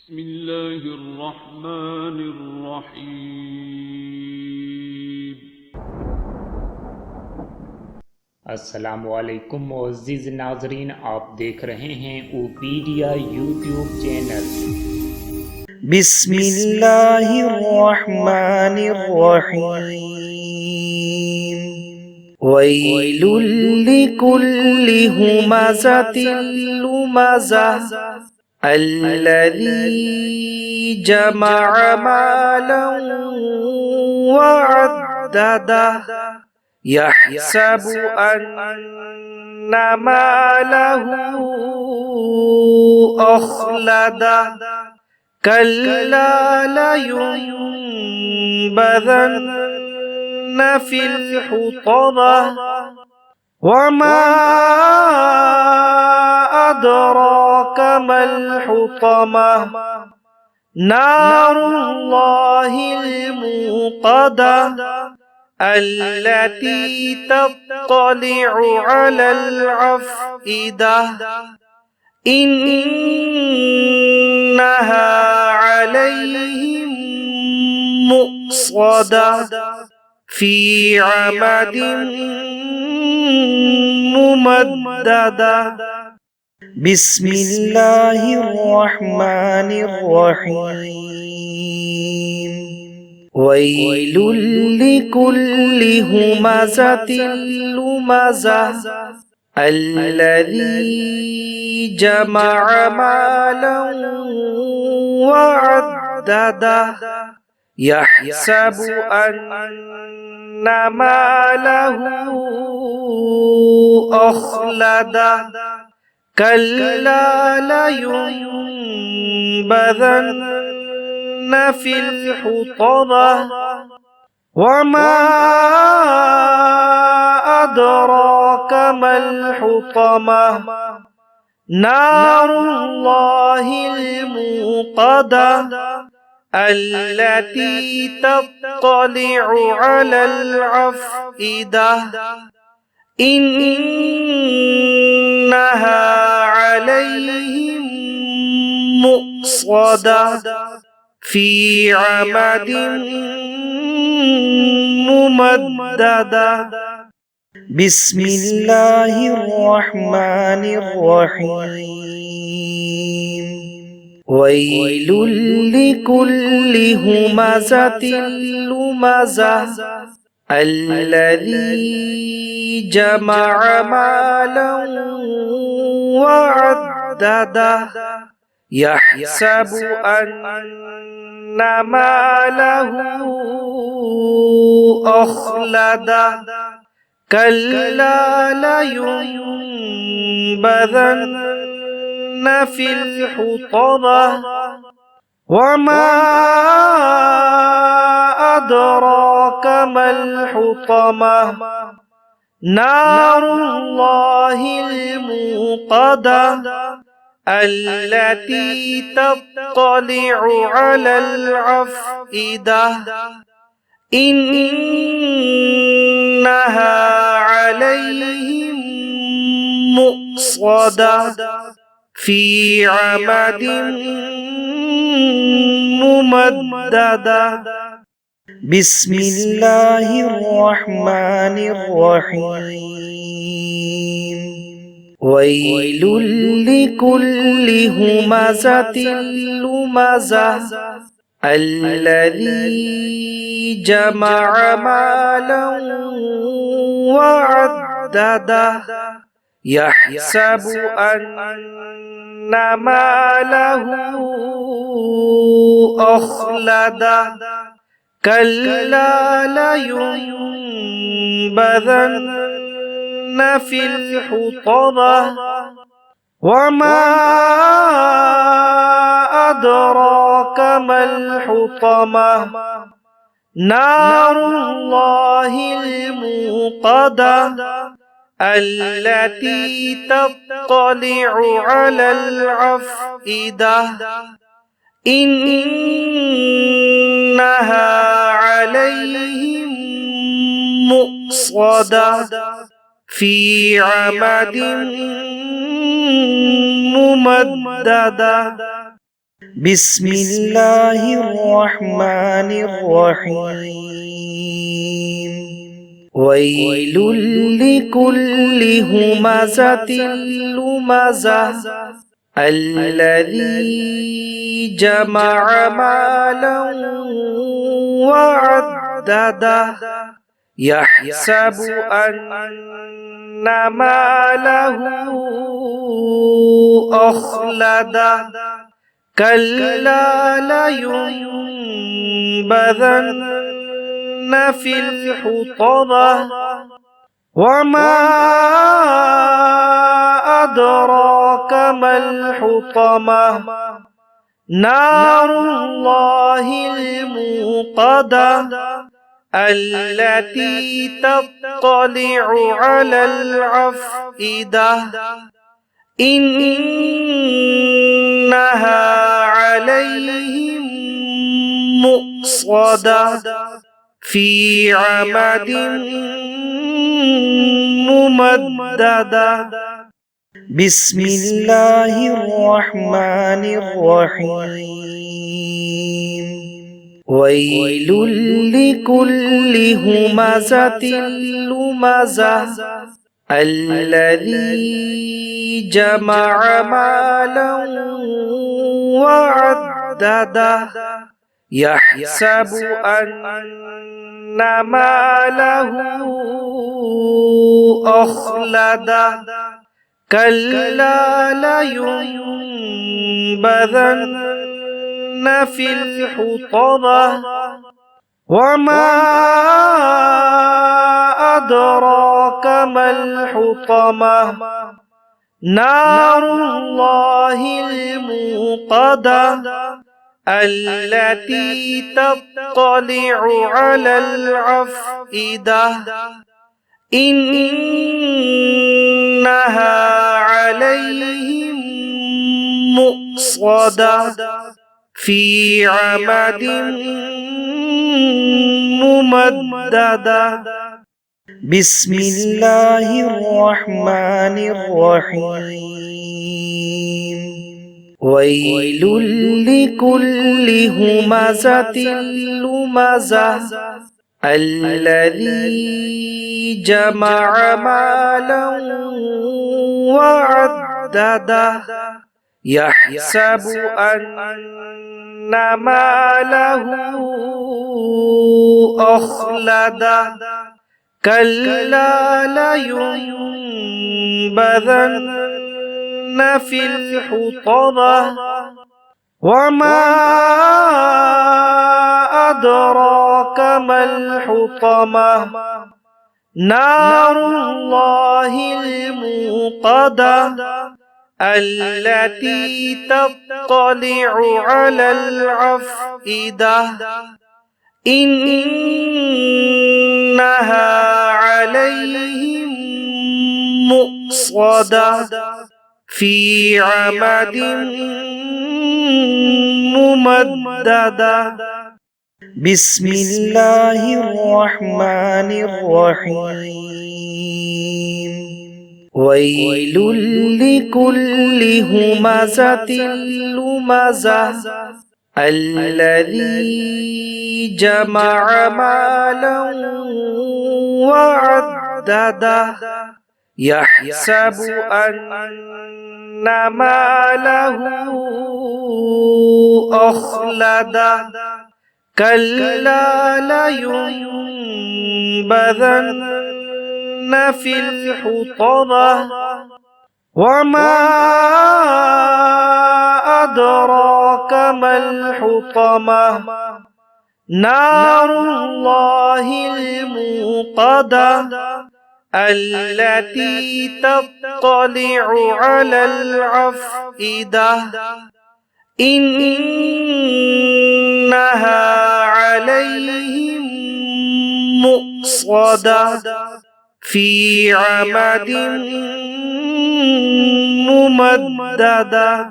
بسم الله الرحمن الرحیم۔ السلام علیکم معزز ناظرین، آپ دیکھ رہے ہیں اوپیڈیا یوٹیوب چینل۔ بسم اللہ الرحمن الرحیم۔ ویل لکل ہمزۃ لمزہ الذی جمع مالا وعددہ یحسب ان مالہ اخلدہ کلا لینبذن فی الحطمہ وما ادراک ما الحطمہ نار اللہ الموقدہ التي تطلع على الأفئدة إنها عليهم مؤصدة في عمد ممددة۔ بسم الله الرحمن الرحيم۔ ویل لکل ہمزۃ لمزہ الذی جمع مالا وعددہ یحسب ان مالہ اخلدہ کلا لینبذن فی الحطمہ وما ادراک ما الحطمہ نار اللہ الموقدہ التي تطلع على الأفئدة إنها عليهم مؤصدة في عمد ممددة۔ بسم الله الرحمن الرحيم۔ ويل لكل همزة لمزة الذي جمع مالا وعددة يحسب أن ماله أخلدة كلا لينبذن في الحطمة وما أدراك ما الحطمة نار الله الموقدة التي تطلع على الأفئدة إنها عليهم مؤصدة في عمد ممددة۔ بسم الله الرحمن الرحيم۔ ويل لكل همزة لمزة الذي جمع مالا وعددة يحسب أن ماله أخلدة كلا لينبذن في الحطمة وما أدراك ما الحطمة نار الله الموقدة التي تطلع على الأفئدة إنها عليهم مؤصدة في عمد ممددة۔ بسم اللہ الرحمن الرحیم ویل لکل ہمزۃ لمزہ الذی جمع مالا وعددہ یحسب ان مالہ اخلدہ كلا لينبذن في الحطمة وما أدراك ما الحطمة نار الله الموقدة التي تطلع على الأفئدة إنها عليهم مؤصدة في عمد ممددة بسم الله الرحمن الرحيم ويل لكل همزة لمزة الذي جمع مالا وعددہ يحسب أن ماله أخلدہ كلا لينبذن في الحطمة وما أدراك ما الحطمة نار الله الموقدة التي تطلع على الأفئدة إنها عليهم مؤصدة في عمد ممددة بسم الله الرحمن الرحيم ويل لكل همزة لمزة الذي جمع مالا وعددہ يحسب أن ماله أخلدہ كلا لينبذن في الحطمة وما أدراك ما الحطمة نار الله الموقدة التي تطلع على الأفئدة إنها عليهم مؤصدة في عمد ممددة بسم الله الرحمن الرحيم ويل لكل همزة لمزة الذي جمع مالا وعددہ يحسب أن ماله أخلدہ كلا لينبذن في الحطمة وما أدراك ما الحطمة نار الله الموقدة التي تطلع على الأفئدة إنها عليهم مؤصدة في عمد ممددة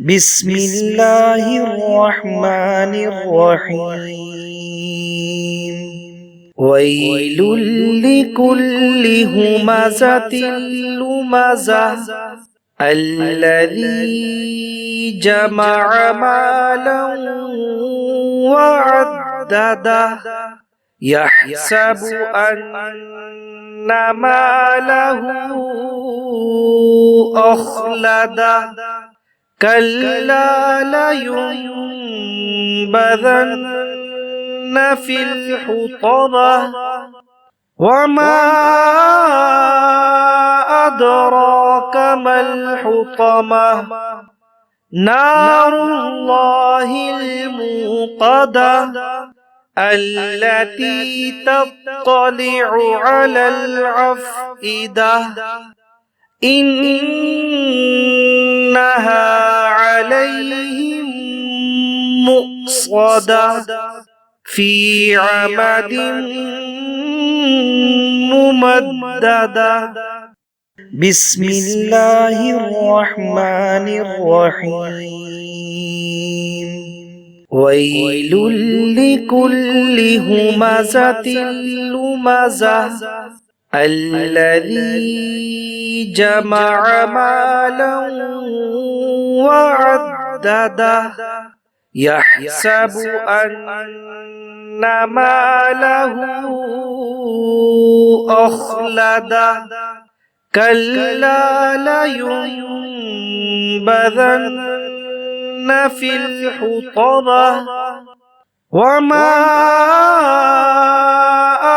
بسم الله الرحمن الرحيم ويل لكل همزة لمزة الذي جمع مالا وعدده يحسب أن ماله أخلده كلا لينبذن في الحطمة وما أدراك ما الحطمة نار الله الموقدة التي تطلع على الأفئدة إنها عليهم مؤصدة في عمد ممددة بسم الله الرحمن الرحيم ويل لكل همزة لمزة الذي جمع مالا وعدده يحسب أن ماله أخلده كلا لينبذن في الحطمة وما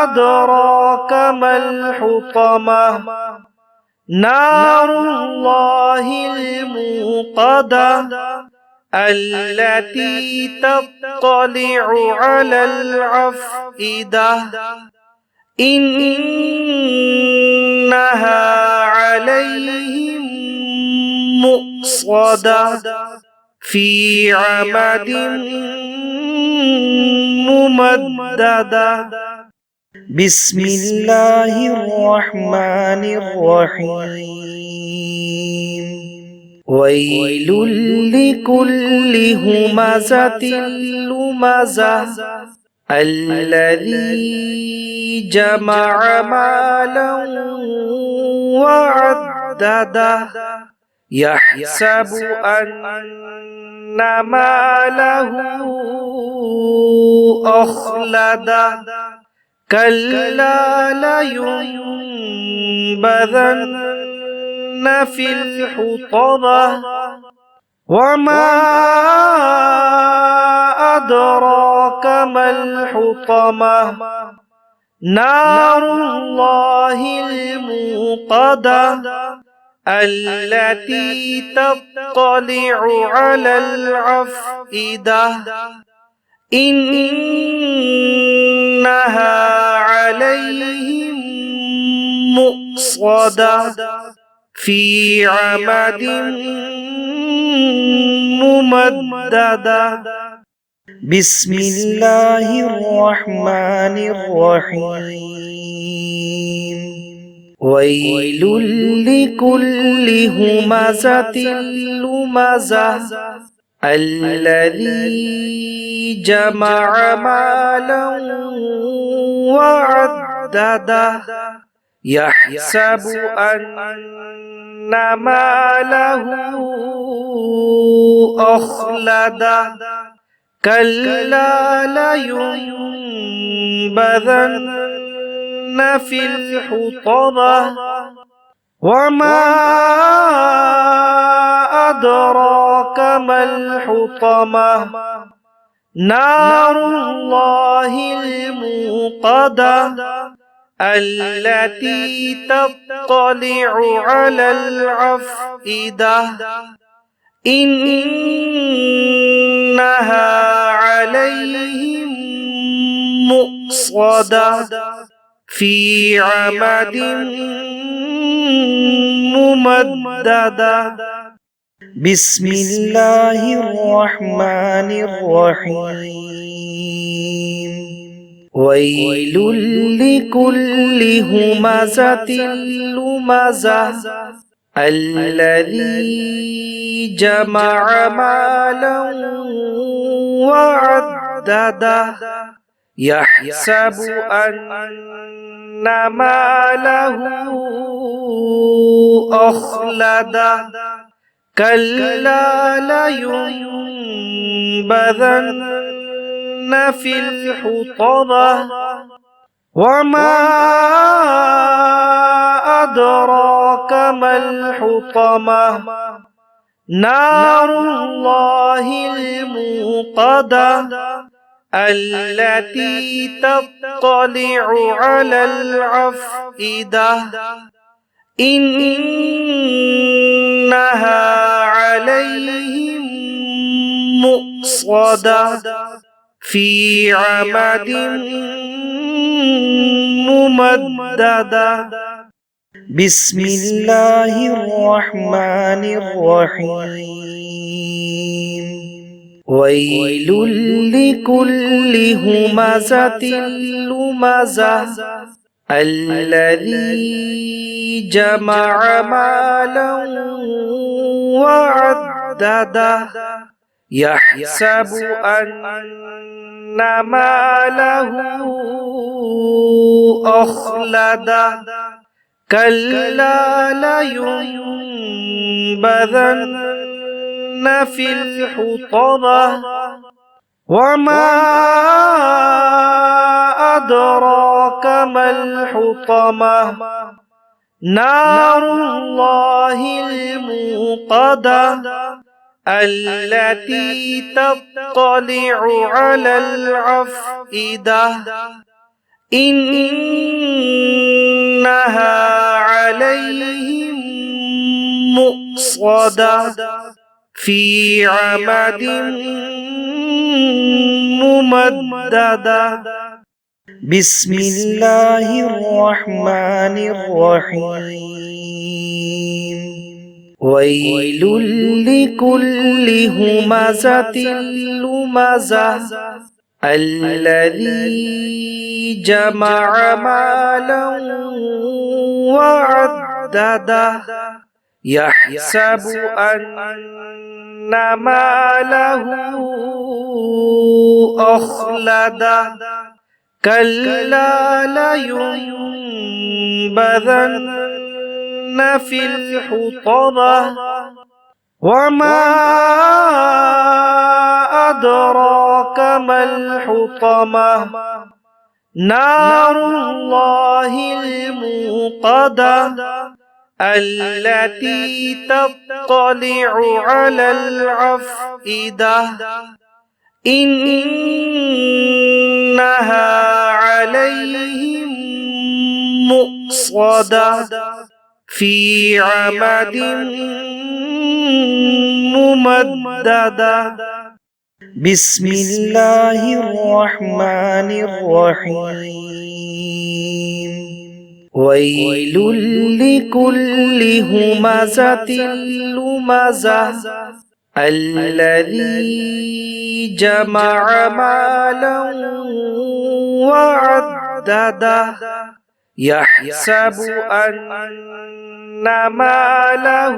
أدراك ما الحطمة نار الله الموقدة التي تطلع على الأفئدة إنها عليهم مؤصدة في عمد ممددة بسم الله الرحمن الرحيم ويل لكل همزة لمزة الذي جمع مالا وعدده يحسب أن ماله أخلده كلا لينبذن في الحطمة وما أدراك ما الحطمة نار الله الموقدة التي تطلع على الأفئدة إنها عليهم مؤصدة في عمد ممددة بسم الله الرحمن الرحيم ويل لكل همزة لمزة الذي جمع مالا وعدده يحسب أن ماله أخلده كلا لينبذن في الحطمة وما أدراك ما الحطمة نار الله الموقدة التي تطلع على الأفئدة إنها عليهم مؤصدة في عمد ممددة بسم الله الرحمن الرحيم ويل لكل همزة لمزة الذي جمع مالا وعدده يحسب أن ماله أخلده كلا لينبذن في الحطمة وما أدراك ما الحطمة نار الله الموقدة التي تطلع على الأفئدة إنها عليهم مؤصدة في عمد ممددة بسم الله الرحمن الرحيم ويل لكل همزة لمزة الذي جمع مالا وعدده يحسب أن ماله أخلده كلا لينبذن في الحطمة وما أدراك ما الحطمة نار الله الموقدة التي تطلع على الأفئدة إنها عليهم مؤصدة في عمد ممددة بسم الله الرحمن الرحيم ويل لكل همزة لمزة الذي جمع مالا وعدده يحسب أن ماله أخلده كلا لينبذن في الحطمة وما أدراك ما الحطمة نار الله الموقدة التي تطلع على الأفئدة إنها عليهم مؤصدة في عمد ممددة بسم الله الرحمن الرحيم ويل لكل همزة لمزة الذي جمع مالا وعدده يحسب أن ماله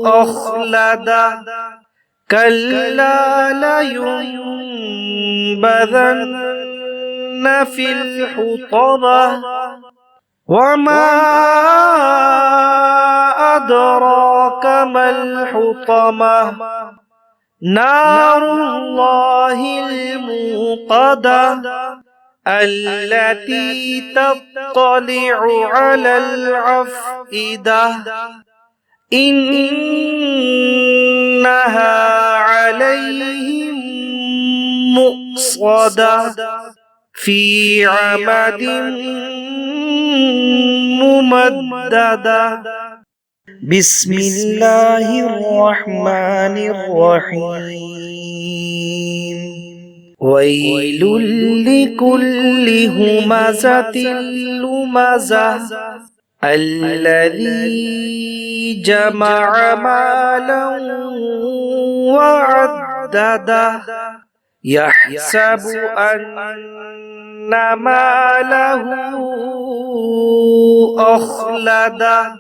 أخلده كلا لينبذن في الحطمة وما أدراك ما الحطمة نار الله الموقدة التي تطلع على الأفئدة إنها عليهم مؤصدة في عمد ممددة بسم الله الرحمن الرحيم ويل لكل همزة لمزة الذي جمع مالا وعدده يحسب أن ماله أخلده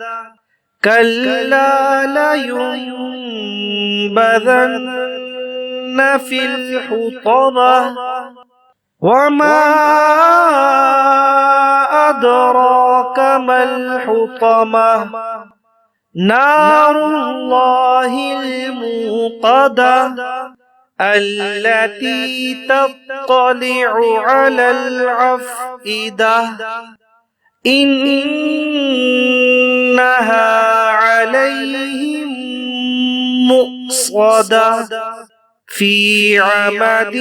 كلا لينبذن في الحطمة وما أدراك ما الحطمة نار الله الموقدة التي تطلع على الأفئدة إنها عليهم مؤصدة في عمد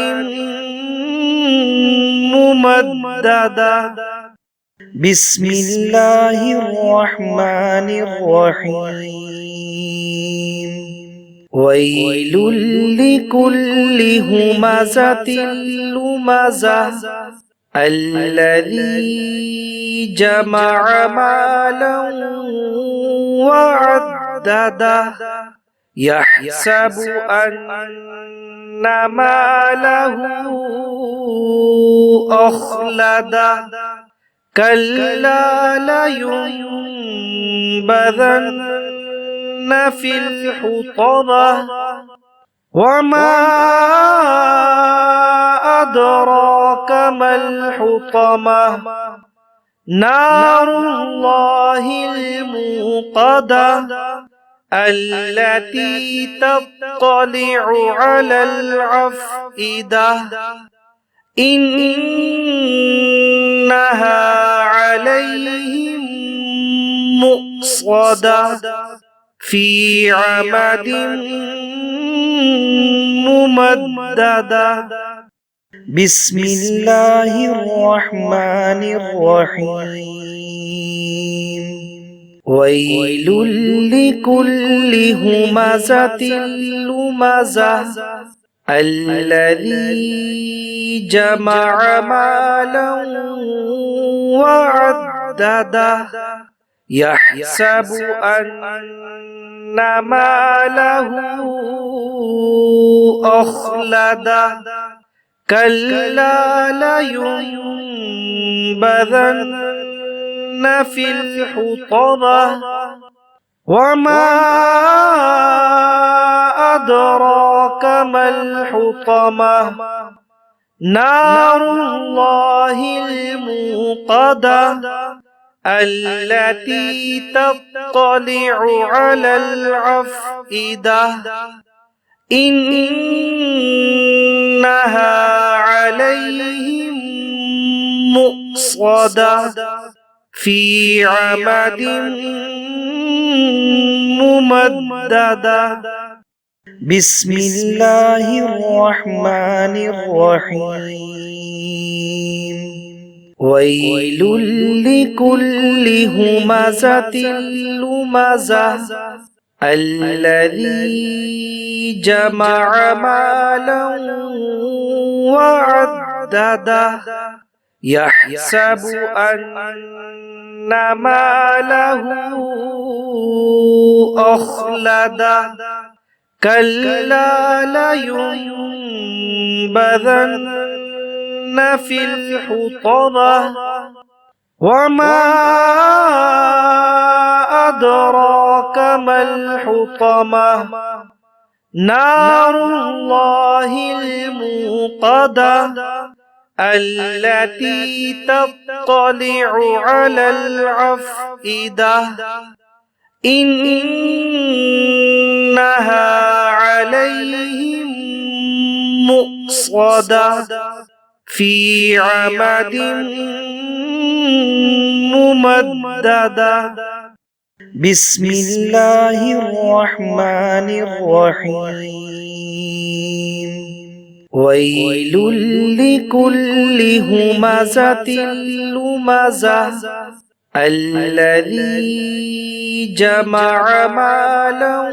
ممددة بسم الله الرحمن الرحيم ويل لكل همزة لمزة الذي جمع مالا وعدده يحسب أن ماله أخلده كلا لينبذن في الحطمة وما أدراك ما الحطمة نار الله الموقدة التي تطلع على الأفئدة إنها عليهم مؤصدة في عمد ممددة بسم الله الرحمن الرحيم ويل لكل همزة لمزة الذي جمع مالا وعدده يحسب أن ماله أخلده كلا لينبذن في الحطمة وما أدراك ما الحطمة نار الله الموقدة التي تطلع على الأفئدة إنها عليهم مؤصدة في عمد ممددة بسم الله الرحمن الرحيم ويل لكل همزة لمزة الذي جمع مالا وعدده يحسب أن ماله أخلده كلا لينبذن في الحطمة وما أدراك ما الحطمة نار الله الموقدة التي تطلع على الأفئدة إنها عليهم مؤصدة في عمد ممددة بسم الله الرحمن الرحيم ويل لكل همزة لمزة الذي جمع مالا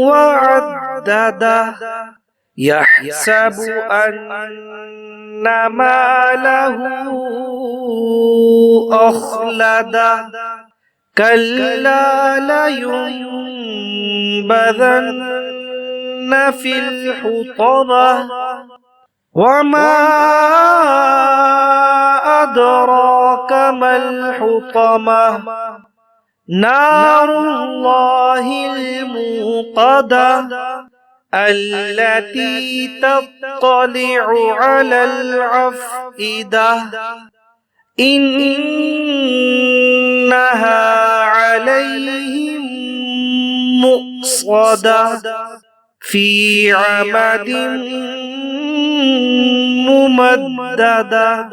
وعدده يحسب أن ماله أخلده كلا لينبذن في الحطمة وما أدراك ما الحطمة نار الله الموقدة التي تطلع على الأفئدة إنها عليهم مؤصدة في عمد ممددة